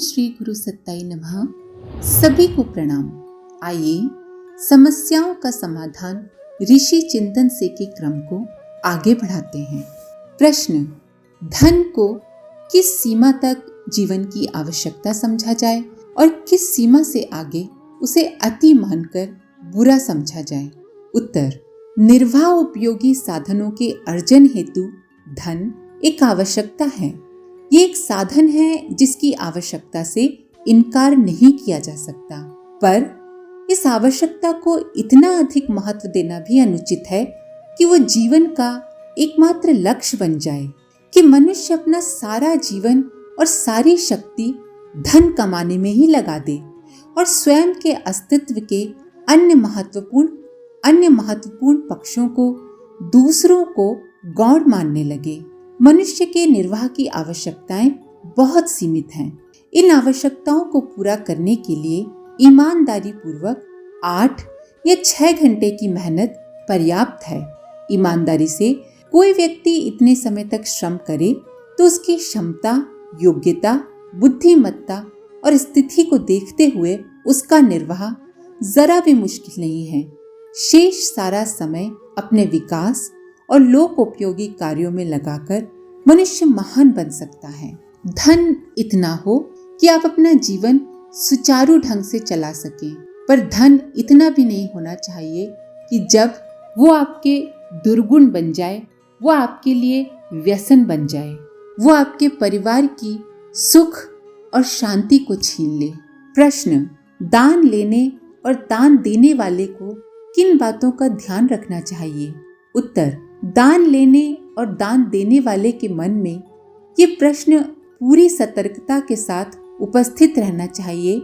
श्री गुरु सत्ताई नमः। सभी को प्रणाम। आइए समस्याओं का समाधान ऋषि चिंतन से के क्रम को आगे बढ़ाते हैं। प्रश्न, धन को किस सीमा तक जीवन की आवश्यकता समझा जाए और किस सीमा से आगे उसे अति मानकर बुरा समझा जाए? उत्तर, निर्वाह उपयोगी साधनों के अर्जन हेतु धन एक आवश्यकता है। ये एक साधन है जिसकी आवश्यकता से इनकार नहीं किया जा सकता, पर इस आवश्यकता को इतना अधिक महत्व देना भी अनुचित है कि वो जीवन का एकमात्र लक्ष्य बन जाए, कि मनुष्य अपना सारा जीवन और सारी शक्ति धन कमाने में ही लगा दे और स्वयं के अस्तित्व के अन्य महत्वपूर्ण पक्षों को दूसरों को गौण मानने लगे। मनुष्य के निर्वाह की आवश्यकताएं बहुत सीमित हैं। इन आवश्यकताओं को पूरा करने के लिए ईमानदारी पूर्वक 8 या 6 घंटे की मेहनत पर्याप्त है। ईमानदारी से कोई व्यक्ति इतने समय तक श्रम करे तो उसकी क्षमता, योग्यता, बुद्धिमत्ता और स्थिति को देखते हुए उसका निर्वाह जरा भी मुश्किल नहीं है। शेष सारा समय अपने विकास और लोक उपयोगी कार्यों में लगाकर मनुष्य महान बन सकता है। धन इतना हो कि आप अपना जीवन सुचारू ढंग से चला सकें, पर धन इतना भी नहीं होना चाहिए कि जब वो आपके दुर्गुण बन जाए, वो आपके लिए व्यसन बन जाए, वो आपके परिवार की सुख और शांति को छीन ले। प्रश्न, दान लेने और दान देने वाले को किन बातों का ध्यान रखना चाहिए? उत्तर, दान लेने और दान देने वाले के मन में ये प्रश्न पूरी सतर्कता के साथ उपस्थित रहना चाहिए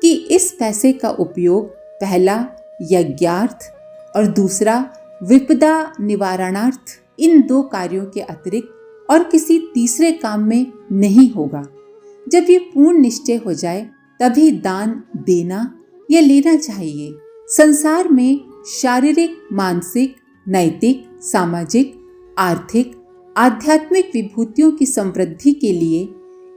कि इस पैसे का उपयोग पहला यज्ञार्थ और दूसरा विपदा निवारणार्थ, इन 2 कार्यों के अतिरिक्त और किसी तीसरे काम में नहीं होगा। जब ये पूर्ण निश्चय हो जाए तभी दान देना या लेना चाहिए। संसार में शारीरिक, मानसिक, नैतिक, सामाजिक, आर्थिक, आध्यात्मिक विभूतियों की समृद्धि के लिए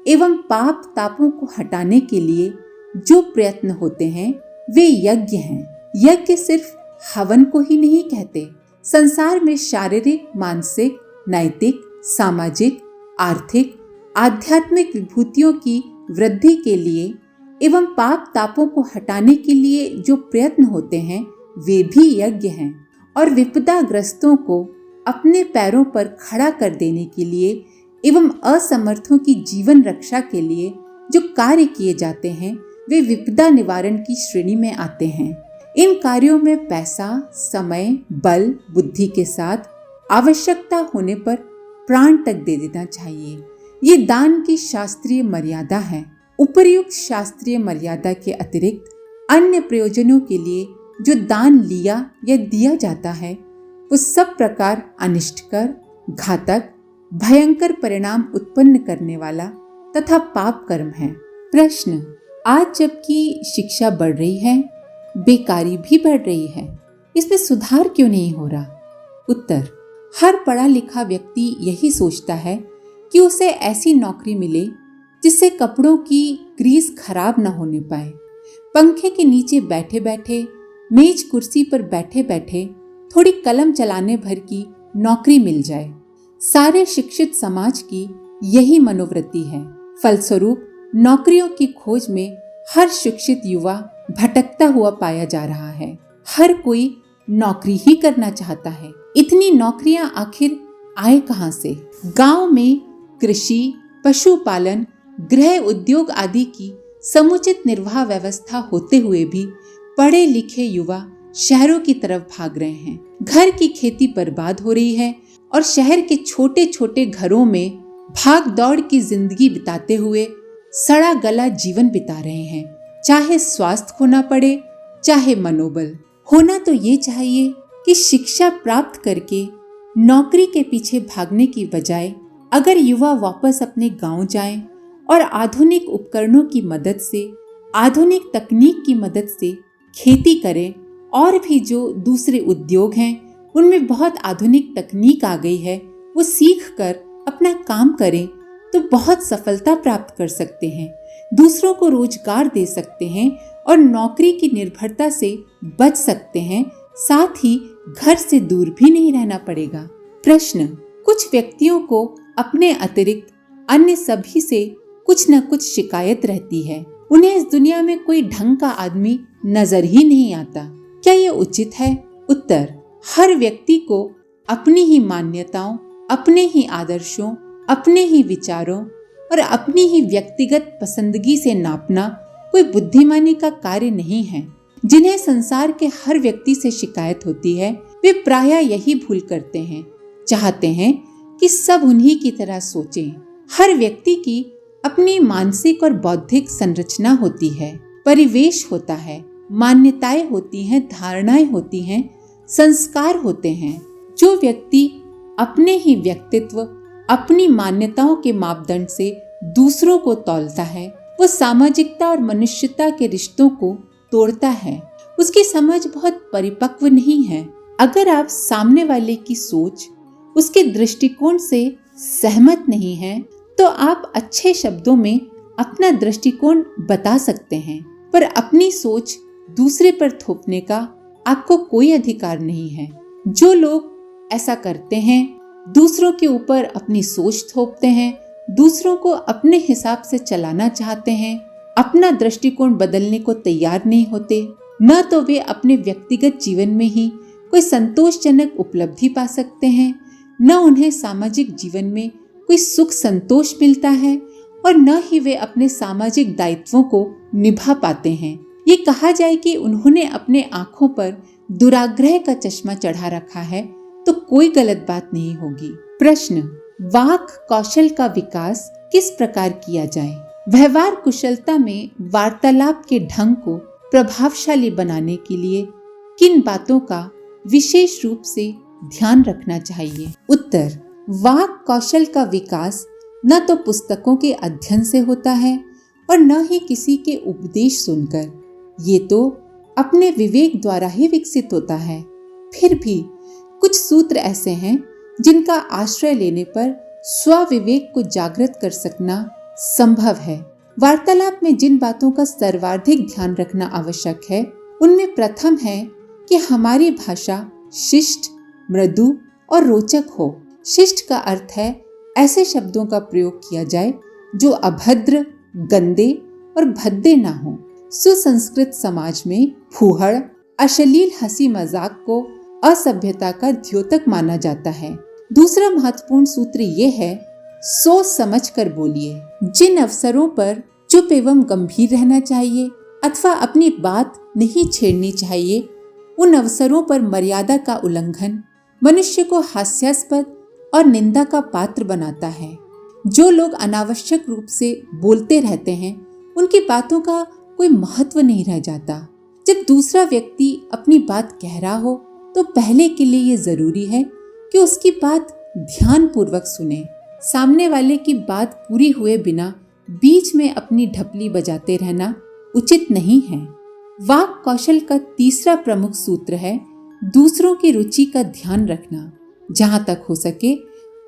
एवं पाप तापों को हटाने के लिए जो प्रयत्न होते हैं वे यज्ञ हैं। यज्ञ सिर्फ हवन को ही नहीं कहते। संसार में शारीरिक, मानसिक, नैतिक, सामाजिक, आर्थिक, आध्यात्मिक विभूतियों की वृद्धि के लिए एवं पाप तापों को हटाने के लिए जो प्रयत्न होते हैं वे भी यज्ञ हैं। और विपदाग्रस्तों को अपने पैरों पर खड़ा कर देने के लिए एवं असमर्थों की जीवन रक्षा के लिए जो कार्य किए जाते हैं वे विपदा निवारण की श्रेणी में आते हैं। इन कार्यों में पैसा, समय, बल, बुद्धि के साथ आवश्यकता होने पर प्राण तक दे देना चाहिए। ये दान की शास्त्रीय मर्यादा है। उपर्युक्त शास्त्रीय मर्यादा के अतिरिक्त अन्य प्रयोजनों के लिए जो दान लिया या दिया जाता है वो सब प्रकार अनिष्टकर, घातक, भयंकर परिणाम उत्पन्न करने वाला तथा पाप कर्म है। प्रश्न, आज जबकि शिक्षा बढ़ रही है, बेकारी भी बढ़ रही है, इसमें सुधार क्यों नहीं हो रहा? उत्तर, हर पढ़ा लिखा व्यक्ति यही सोचता है कि उसे ऐसी नौकरी मिले जिससे कपड़ों की ग्रीस खराब न होने पाए, पंखे के नीचे बैठे बैठे, मेज कुर्सी पर बैठे बैठे थोड़ी कलम चलाने भर की नौकरी मिल जाए। सारे शिक्षित समाज की यही मनोवृत्ति है। फलस्वरूप नौकरियों की खोज में हर शिक्षित युवा भटकता हुआ पाया जा रहा है। हर कोई नौकरी ही करना चाहता है। इतनी नौकरियां आखिर आए कहां से? गांव में कृषि, पशुपालन, गृह उद्योग आदि की समुचित निर्वाह व्यवस्था होते हुए भी पढ़े लिखे युवा शहरों की तरफ भाग रहे हैं। घर की खेती बर्बाद हो रही है और शहर के छोटे छोटे घरों में भाग दौड़ की जिंदगी बिताते हुए सड़ा गला जीवन बिता रहे हैं। चाहे स्वास्थ्य खोना पड़े, चाहे मनोबल। होना तो ये चाहिए कि शिक्षा प्राप्त करके नौकरी के पीछे भागने की बजाय अगर युवा वापस अपने गांव जाएं और आधुनिक उपकरणों की मदद से, आधुनिक तकनीक की मदद से खेती करें, और भी जो दूसरे उद्योग हैं उनमें बहुत आधुनिक तकनीक आ गई है, वो सीख कर अपना काम करें तो बहुत सफलता प्राप्त कर सकते हैं। दूसरों को रोजगार दे सकते हैं और नौकरी की निर्भरता से बच सकते हैं, साथ ही घर से दूर भी नहीं रहना पड़ेगा। प्रश्न, कुछ व्यक्तियों को अपने अतिरिक्त अन्य सभी से कुछ न कुछ शिकायत रहती है। उन्हें इस दुनिया में कोई ढंग का आदमी नजर ही नहीं आता। क्या ये उचित है? उत्तर, हर व्यक्ति को अपनी ही मान्यताओं, अपने ही आदर्शों, अपने ही विचारों और अपनी ही व्यक्तिगत पसंदगी से नापना कोई बुद्धिमानी का कार्य नहीं है। जिन्हें संसार के हर व्यक्ति से शिकायत होती है, वे प्रायः यही भूल करते हैं, चाहते हैं कि सब उन्हीं की तरह सोचें। हर व्यक्ति की अपनी मानसिक और बौद्धिक संरचना होती है, परिवेश होता है, मान्यताएं होती हैं, धारणाएं होती हैं, संस्कार होते हैं। जो व्यक्ति अपने ही व्यक्तित्व, अपनी मान्यताओं के मापदंड से दूसरों को तौलता है, वो सामाजिकता और मनुष्यता के रिश्तों को तोड़ता है। उसकी समझ बहुत परिपक्व नहीं है। अगर आप सामने वाले की सोच, उसके दृष्टिकोण से सहमत नहीं हैं, तो आप अच्छे शब्दों में अपना दृष्टिकोण बता सकते हैं, पर अपनी सोच दूसरे पर थोपने का आपको कोई अधिकार नहीं है। जो लोग ऐसा करते हैं, दूसरों के ऊपर अपनी सोच थोपते हैं, दूसरों को अपने हिसाब से चलाना चाहते हैं, अपना दृष्टिकोण बदलने को तैयार नहीं होते, न तो वे अपने व्यक्तिगत जीवन में ही कोई संतोषजनक उपलब्धि पा सकते हैं, न उन्हें सामाजिक जीवन में कोई सुख संतोष मिलता है और न ही वे अपने सामाजिक दायित्वों को निभा पाते हैं। ये कहा जाए कि उन्होंने अपने आँखों पर दुराग्रह का चश्मा चढ़ा रखा है, तो कोई गलत बात नहीं होगी। प्रश्न, वाक कौशल का विकास किस प्रकार किया जाए? व्यवहार कुशलता में वार्तालाप के ढंग को प्रभावशाली बनाने के लिए किन बातों का विशेष रूप से ध्यान रखना चाहिए? उत्तर, वाक कौशल का विकास न तो पुस्तकों के अध्ययन से होता है और न ही किसी के उपदेश सुनकर। ये तो अपने विवेक द्वारा ही विकसित होता है। फिर भी कुछ सूत्र ऐसे हैं जिनका आश्रय लेने पर स्वविवेक को जागृत कर सकना संभव है। वार्तालाप में जिन बातों का सर्वाधिक ध्यान रखना आवश्यक है, उनमें प्रथम है कि हमारी भाषा शिष्ट, मृदु और रोचक हो। शिष्ट का अर्थ है ऐसे शब्दों का प्रयोग किया जाए जो अभद्र, गंदे और भद्दे ना हो। सुसंस्कृत समाज में फूहड़, अश्लील हंसी मजाक को असभ्यता का द्योतक माना जाता है। दूसरा महत्वपूर्ण सूत्र ये है, सोच समझ कर बोलिए। जिन अवसरों पर चुप एवं गंभीर रहना चाहिए अथवा अपनी बात नहीं छेड़नी चाहिए, उन अवसरों पर मर्यादा का उल्लंघन मनुष्य को हास्यास्पद और निंदा का पात्र बनाता है। जो लोग अनावश्यक रूप से बोलते रहते हैं, उनकी बातों का कोई महत्व नहीं रह जाता। जब दूसरा व्यक्ति अपनी बात कह रहा हो, तो पहले के लिए ये जरूरी है कि उसकी बात ध्यान पूर्वक सुने। सामने वाले की बात पूरी हुए बिना बीच में अपनी ढपली बजाते रहना उचित नहीं है। वाक कौशल का तीसरा प्रमुख सूत्र है दूसरों की रुचि का ध्यान रखना। जहाँ तक हो सके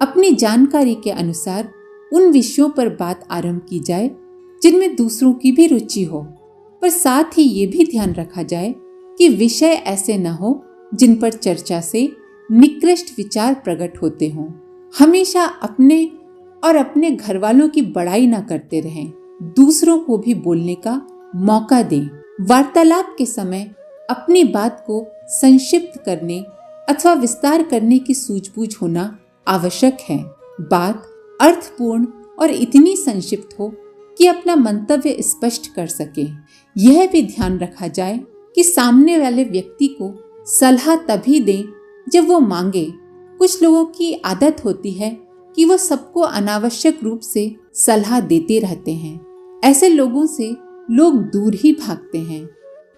अपनी जानकारी के अनुसार उन विषयों पर बात आरंभ की जाए जिनमें दूसरों की भी रुचि हो, पर साथ ही ये भी ध्यान रखा जाए कि विषय ऐसे न हो जिन पर चर्चा से निकृष्ट विचार प्रकट होते हों। हमेशा अपने और अपने घर वालों की बड़ाई न करते रहें, दूसरों को भी बोलने का मौका दें। वार्तालाप के समय अपनी बात को संक्षिप्त करने अथवा विस्तार करने की सूझबूझ होना आवश्यक है। बात अर्थपूर्ण और इतनी संक्षिप्त हो कि अपना मंतव्य स्पष्ट कर सके। यह भी ध्यान रखा जाए कि सामने वाले व्यक्ति को सलाह तभी दें जब वो मांगे। कुछ लोगों की आदत होती है कि वो सबको अनावश्यक रूप से सलाह देते रहते हैं। ऐसे लोगों से लोग दूर ही भागते हैं।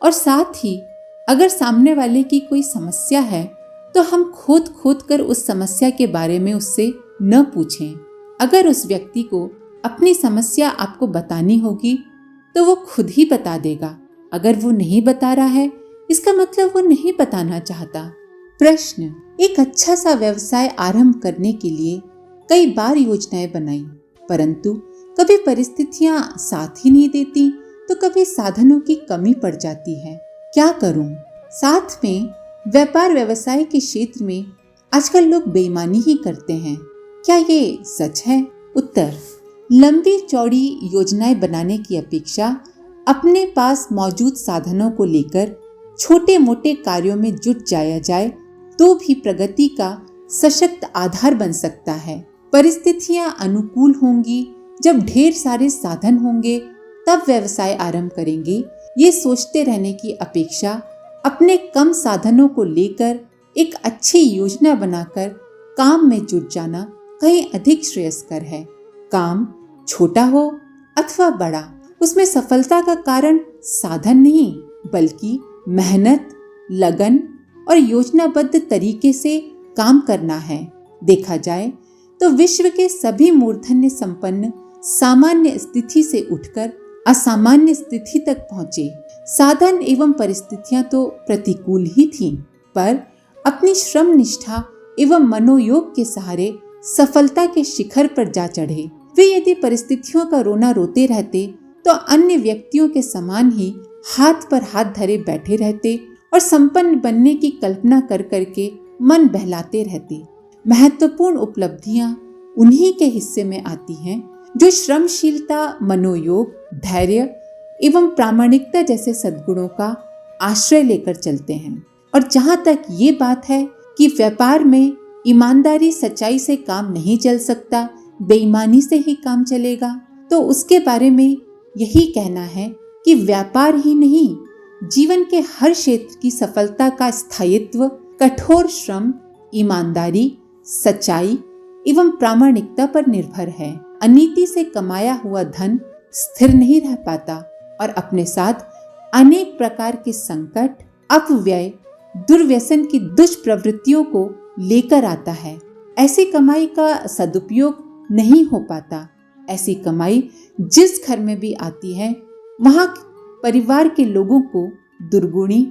और साथ ही अगर सामने वाले की कोई समस्या है तो हम खोद खोद कर उस समस्या के बारे में उससे न पूछें। अगर उस व्यक्ति को अपनी समस्या आपको बतानी होगी तो वो खुद ही बता देगा। अगर वो नहीं बता रहा है, इसका मतलब वो नहीं बताना चाहता। प्रश्न, एक अच्छा सा व्यवसाय आरंभ करने के लिए कई बार योजनाएं बनाई, परंतु कभी परिस्थितियां साथ ही नहीं देती तो कभी साधनों की कमी पड़ जाती है। क्या करूं? साथ में व्यापार व्यवसाय के क्षेत्र में आजकल लोग बेईमानी ही करते हैं। क्या ये सच है? उत्तर: लंबी चौड़ी योजनाएं बनाने की अपेक्षा अपने पास मौजूद साधनों को लेकर छोटे मोटे कार्यों में जुट जाया जाए तो भी प्रगति का सशक्त आधार बन सकता है। परिस्थितियां अनुकूल होंगी, जब ढेर सारे साधन होंगे तब व्यवसाय आरंभ करेंगे, ये सोचते रहने की अपेक्षा अपने कम साधनों को लेकर एक अच्छी योजना बनाकर काम में जुट जाना कहीं अधिक श्रेयस्कर है। काम छोटा हो अथवा बड़ा, उसमें सफलता का कारण साधन नहीं बल्कि मेहनत, लगन और योजनाबद्ध तरीके से काम करना है। देखा जाए तो विश्व के सभी मूर्धन्य संपन्न सामान्य स्थिति से उठकर असामान्य स्थिति तक पहुंचे। साधन एवं परिस्थितियां तो प्रतिकूल ही थीं, पर अपनी श्रम निष्ठा एवं मनोयोग के सहारे सफलता के शिखर पर जा चढ़े। वे यदि परिस्थितियों का रोना रोते रहते तो अन्य व्यक्तियों के समान ही हाथ पर हाथ धरे बैठे रहते और संपन्न बनने की कल्पना कर करके मन बहलाते रहते। महत्वपूर्ण उपलब्धियां उन्हीं के हिस्से में आती हैं जो श्रमशीलता, मनोयोग, धैर्य एवं प्रामाणिकता जैसे सद्गुणों का आश्रय लेकर चलते हैं। और जहाँ तक ये बात है कि व्यापार में ईमानदारी, सच्चाई से काम नहीं चल सकता, बेईमानी से ही काम चलेगा, तो उसके बारे में यही कहना है कि व्यापार ही नहीं, जीवन के हर क्षेत्र की सफलता का स्थायित्व कठोर श्रम, ईमानदारी, सच्चाई एवं प्रामाणिकता पर निर्भर है। अनीति से कमाया हुआ धन स्थिर नहीं रह पाता और अपने साथ अनेक प्रकार के संकट, अपव्यय, दुर्व्यसन की दुष्प्रवृत्तियों को लेकर आता है। ऐसी कमाई का सदुपयोग नहीं हो पाता। ऐसी कमाई जिस घर में भी आती है वहां परिवार के लोगों को दुर्गुणी,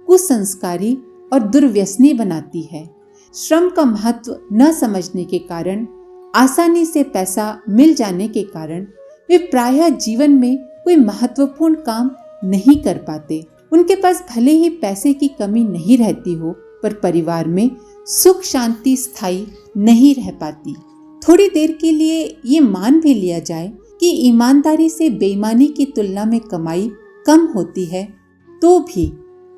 कुसंस्कारी और दुर्व्यसनी बनाती है। श्रम का महत्व न समझने के कारण, आसानी से पैसा मिल जाने के कारण वे प्रायः जीवन में कोई महत्वपूर्ण काम नहीं कर पाते। उनके पास भले ही पैसे की कमी नहीं रहती हो, पर परिवार में सुख शांति स्थायी नहीं रह पाती। थोड़ी देर के लिए ये मान भी लिया जाए कि ईमानदारी से बेईमानी की तुलना में कमाई कम होती है, तो भी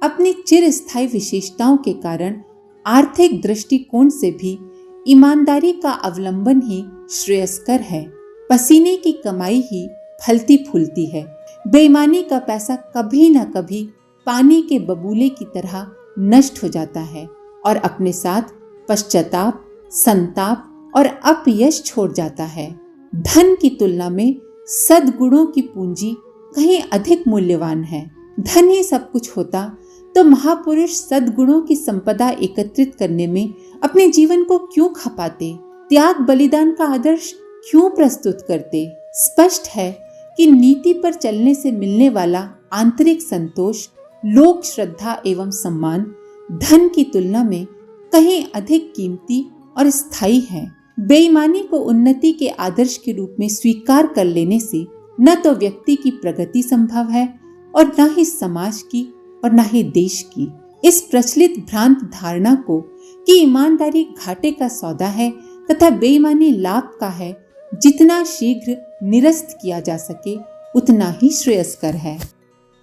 अपनी चिरस्थायी विशेषताओं के कारण आर्थिक दृष्टिकोण से भी ईमानदारी का अवलंबन ही श्रेयस्कर है। पसीने की कमाई ही फलती फूलती है। बेईमानी का पैसा कभी न कभी पानी के बबूले की तरह नष्ट हो जाता है और अपने साथ पश्चाताप, संताप और अपयश छोड़ जाता है। धन की तुलना में सद्गुणों की पूंजी कहीं अधिक मूल्यवान है। धन ही सब कुछ होता तो महापुरुष सद्गुणों की संपदा एकत्रित करने में अपने जीवन को क्यों खपाते, त्याग बलिदान का आदर्श क्यों प्रस्तुत करते। स्पष्ट है कि नीति पर चलने से मिलने वाला आंतरिक संतोष, लोक श्रद्धा एवं सम्मान धन की तुलना में कहीं अधिक कीमती और स्थायी है। बेईमानी को उन्नति के आदर्श के रूप में स्वीकार कर लेने से न तो व्यक्ति की प्रगति संभव है और न ही समाज की और न ही देश की। इस प्रचलित भ्रांत धारणा को कि ईमानदारी घाटे का सौदा है तथा बेईमानी लाभ का है, जितना शीघ्र निरस्त किया जा सके उतना ही श्रेयस्कर है।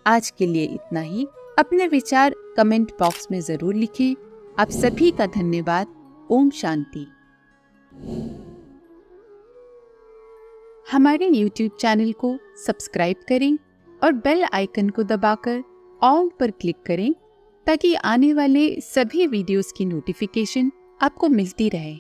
आज के लिए इतना ही। अपने विचार कमेंट बॉक्स में जरूर लिखें। आप सभी का धन्यवाद। ओम शांति। हमारे YouTube चैनल को सब्सक्राइब करें और बेल आइकन को दबाकर ऑल पर क्लिक करें ताकि आने वाले सभी वीडियोस की नोटिफिकेशन आपको मिलती रहे।